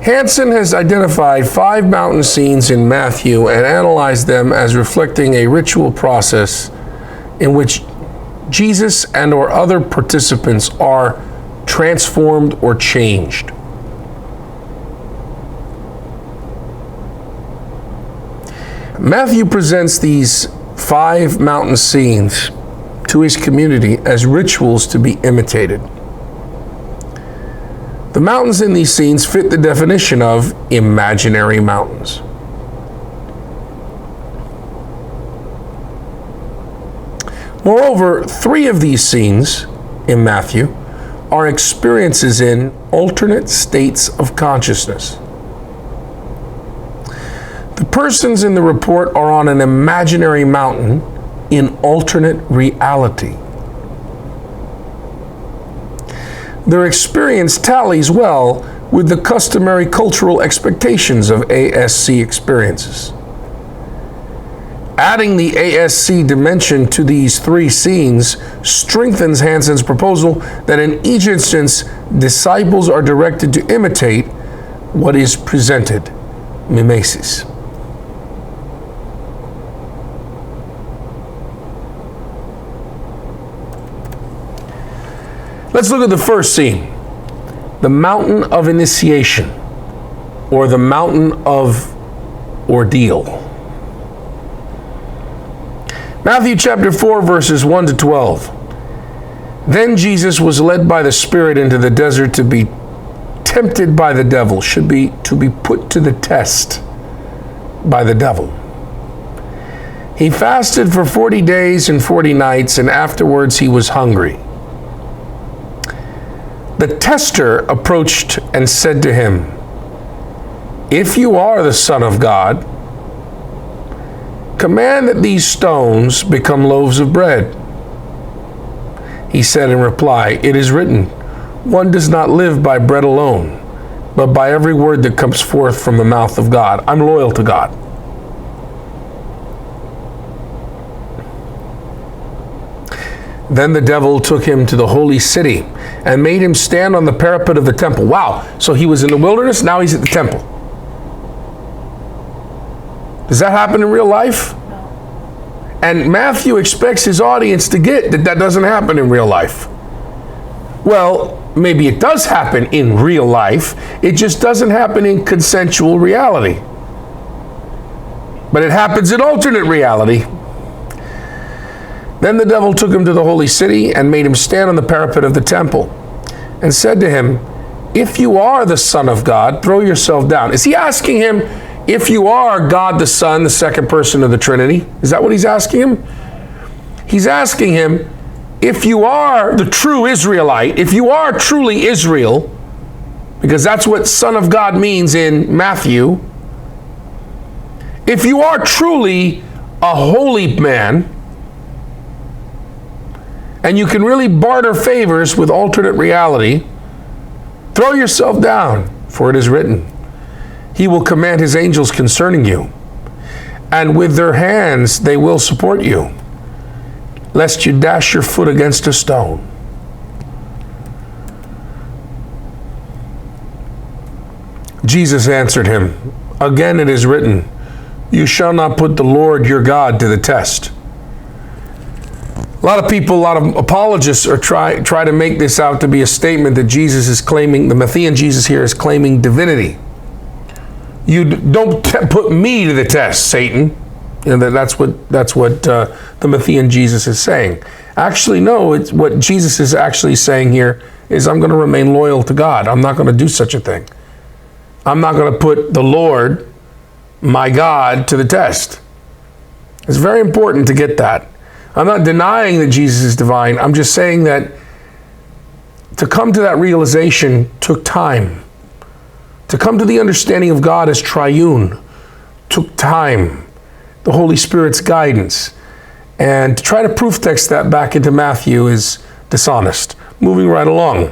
Hanson has identified 5 mountain scenes in Matthew and analyzed them as reflecting a ritual process in which Jesus and or other participants are transformed or changed. Matthew presents these 5 mountain scenes to his community as rituals to be imitated. The mountains in these scenes fit the definition of imaginary mountains. Moreover, 3 of these scenes in Matthew are experiences in alternate states of consciousness. The persons in the report are on an imaginary mountain in alternate reality. Their experience tallies well with the customary cultural expectations of ASC experiences. Adding the ASC dimension to these 3 scenes strengthens Hanson's proposal that in each instance, disciples are directed to imitate what is presented, mimesis. Let's look at the first scene, the mountain of initiation, or the mountain of ordeal. Matthew chapter 4, verses 1 to 12. Then Jesus was led by the Spirit into the desert to be tempted by the devil, to be put to the test by the devil. He fasted for 40 days and 40 nights, and afterwards he was hungry. The tester approached and said to him, "If you are the Son of God, command that these stones become loaves of bread." He said in reply, "It is written, one does not live by bread alone, but by every word that comes forth from the mouth of God." I'm loyal to God. Then the devil took him to the holy city and made him stand on the parapet of the temple. Wow, so he was in the wilderness, now he's at the temple. Does that happen in real life? No. And Matthew expects his audience to get that doesn't happen in real life. Well, maybe it does happen in real life, it just doesn't happen in consensual reality. But it happens in alternate reality. Then the devil took him to the holy city and made him stand on the parapet of the temple and said to him, "If you are the Son of God, throw yourself down." Is he asking him, if you are God the Son, the second person of the Trinity? Is that what he's asking him? He's asking him, if you are the true Israelite, if you are truly Israel, because that's what Son of God means in Matthew, if you are truly a holy man, and you can really barter favors with alternate reality, throw yourself down, for it is written, "He will command his angels concerning you, and with their hands they will support you, lest you dash your foot against a stone." Jesus answered him, "Again it is written, you shall not put the Lord your God to the test." A lot of people, a lot of apologists are try to make this out to be a statement that Jesus is claiming, the Matthean Jesus here is claiming divinity. You don't put me to the test, Satan. You know, that's what the Matthean Jesus is saying. Actually, no, it's what Jesus is actually saying here is, I'm going to remain loyal to God. I'm not going to do such a thing. I'm not going to put the Lord, my God, to the test. It's very important to get that. I'm not denying that Jesus is divine. I'm just saying that to come to that realization took time. To come to the understanding of God as triune took time. The Holy Spirit's guidance. And to try to proof text that back into Matthew is dishonest. Moving right along.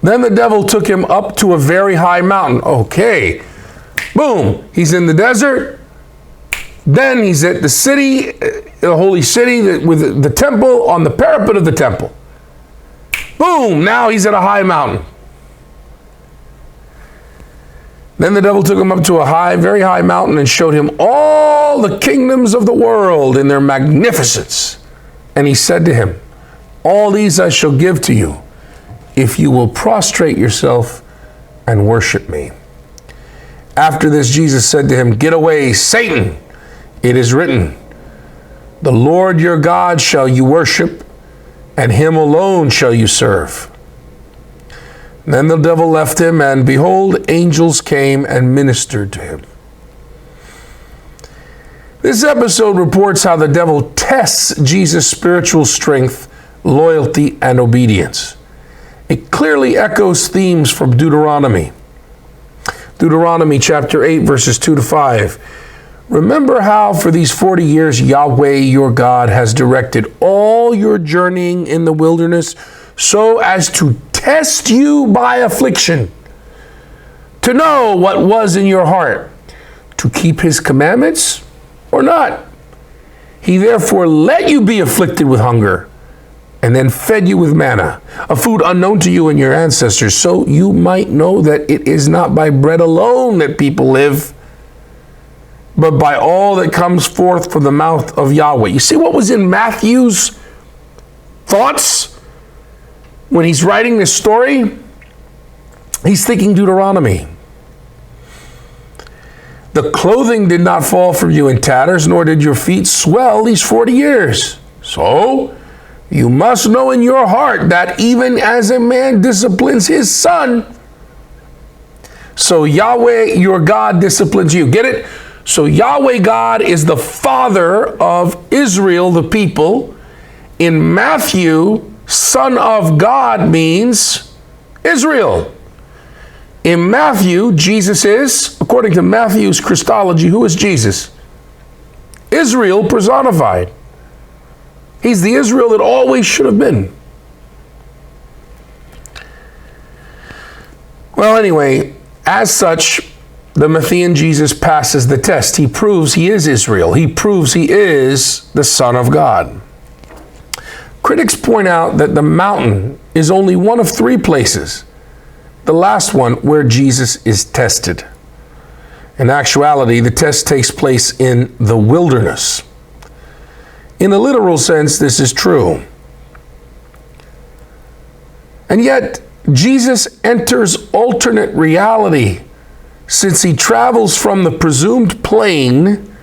Then the devil took him up to a very high mountain. Okay. Boom, he's in the desert. Then he's at the city, the holy city with the temple, on the parapet of the temple. Boom, now he's at a high mountain. Then the devil took him up to a very high mountain and showed him all the kingdoms of the world in their magnificence. And he said to him, all these I shall give to you, if you will prostrate yourself and worship me. After this, Jesus said to him, get away, Satan. It is written, the Lord your God shall you worship, and him alone shall you serve. Then the devil left him, and behold, angels came and ministered to him. This episode reports how the devil tests Jesus' spiritual strength, loyalty, and obedience. It clearly echoes themes from Deuteronomy. Deuteronomy chapter 8, verses 2 to 5. Remember how for these 40 years Yahweh your God has directed all your journeying in the wilderness so as to test you by affliction, to know what was in your heart, to keep his commandments or not. He therefore let you be afflicted with hunger, and then fed you with manna, a food unknown to you and your ancestors, so you might know that it is not by bread alone that people live, but by all that comes forth from the mouth of Yahweh. You see what was in Matthew's thoughts when he's writing this story? He's thinking Deuteronomy. The clothing did not fall from you in tatters, nor did your feet swell these 40 years. So you must know in your heart that even as a man disciplines his son, so Yahweh your God disciplines you. Get it? So Yahweh God is the father of Israel, the people. In Matthew, son of God means Israel. In Matthew, Jesus is, according to Matthew's Christology, who is Jesus? Israel personified. He's the Israel that always should have been. Well, anyway, as such, the Matthean Jesus passes the test. He proves he is Israel. He proves he is the Son of God. Critics point out that the mountain is only one of three places, the last one where Jesus is tested. In actuality, the test takes place in the wilderness. In a literal sense, this is true. And yet, Jesus enters alternate reality since he travels from the presumed plain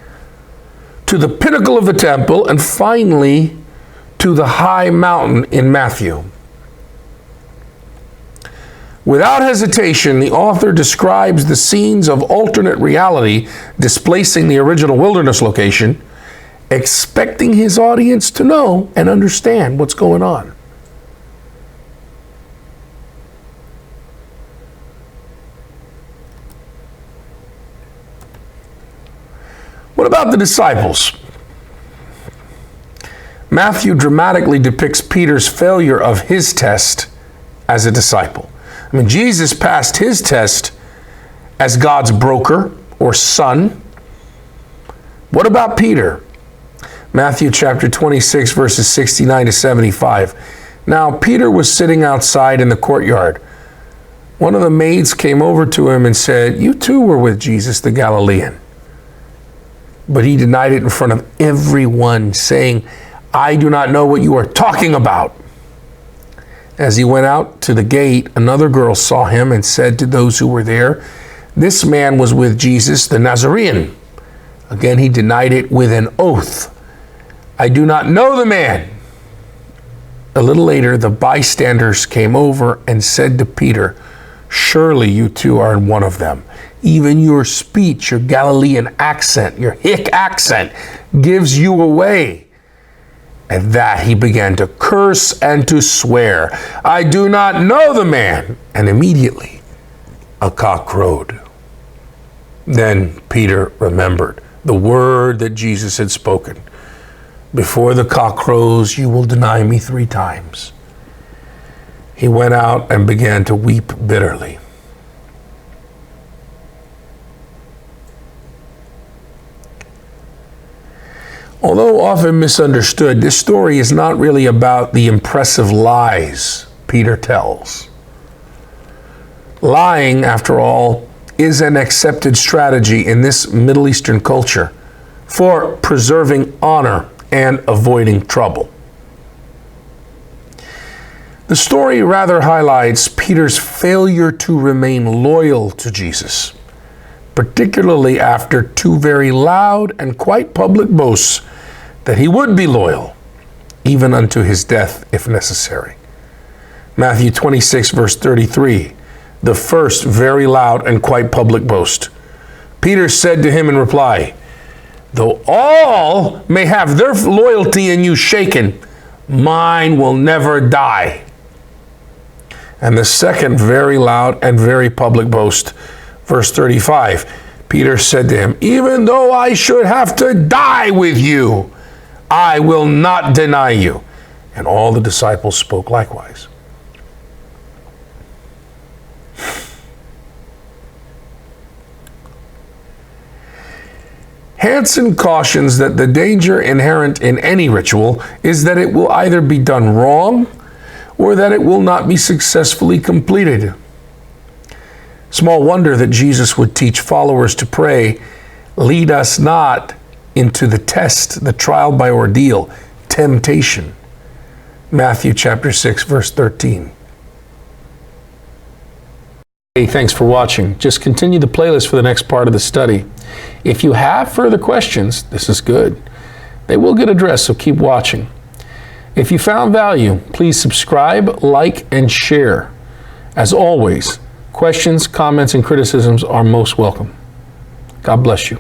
to the pinnacle of the temple and finally to the high mountain in Matthew. Without hesitation, the author describes the scenes of alternate reality displacing the original wilderness location, expecting his audience to know and understand what's going on. What about the disciples? Matthew dramatically depicts Peter's failure of his test as a disciple. I mean, Jesus passed his test as God's broker or son. What about Peter? Matthew chapter 26, verses 69 to 75. Now, Peter was sitting outside in the courtyard. One of the maids came over to him and said, "You too were with Jesus the Galilean." But he denied it in front of everyone, saying, "I do not know what you are talking about." As he went out to the gate, another girl saw him and said to those who were there, "This man was with Jesus the Nazarene." Again, he denied it with an oath. "I do not know the man." A little later, the bystanders came over and said to Peter, "Surely you too are one of them. Even your speech, your Galilean accent, your hick accent gives you away." At that, he began to curse and to swear, "I do not know the man." And immediately, a cock crowed. Then Peter remembered the word that Jesus had spoken. "Before the cock crows, you will deny me 3 times. He went out and began to weep bitterly. Although often misunderstood, this story is not really about the impressive lies Peter tells. Lying, after all, is an accepted strategy in this Middle Eastern culture for preserving honor and avoiding trouble. The story rather highlights Peter's failure to remain loyal to Jesus, particularly after two very loud and quite public boasts that he would be loyal, even unto his death if necessary. Matthew 26, verse 33, the first very loud and quite public boast. Peter said to him in reply, though all may have their loyalty in you shaken, mine will never die. And the second very loud and very public boast, verse 35, Peter said to him, even though I should have to die with you, I will not deny you. And all the disciples spoke likewise. Hanson cautions that the danger inherent in any ritual is that it will either be done wrong or that it will not be successfully completed. Small wonder that Jesus would teach followers to pray, lead us not into the test, the trial by ordeal, temptation. Matthew chapter 6, verse 13. Hey, thanks for watching. Just continue the playlist for the next part of the study. If you have further questions, this is good. They will get addressed, so keep watching. If you found value, please subscribe, like, and share. As always, questions, comments, and criticisms are most welcome. God bless you.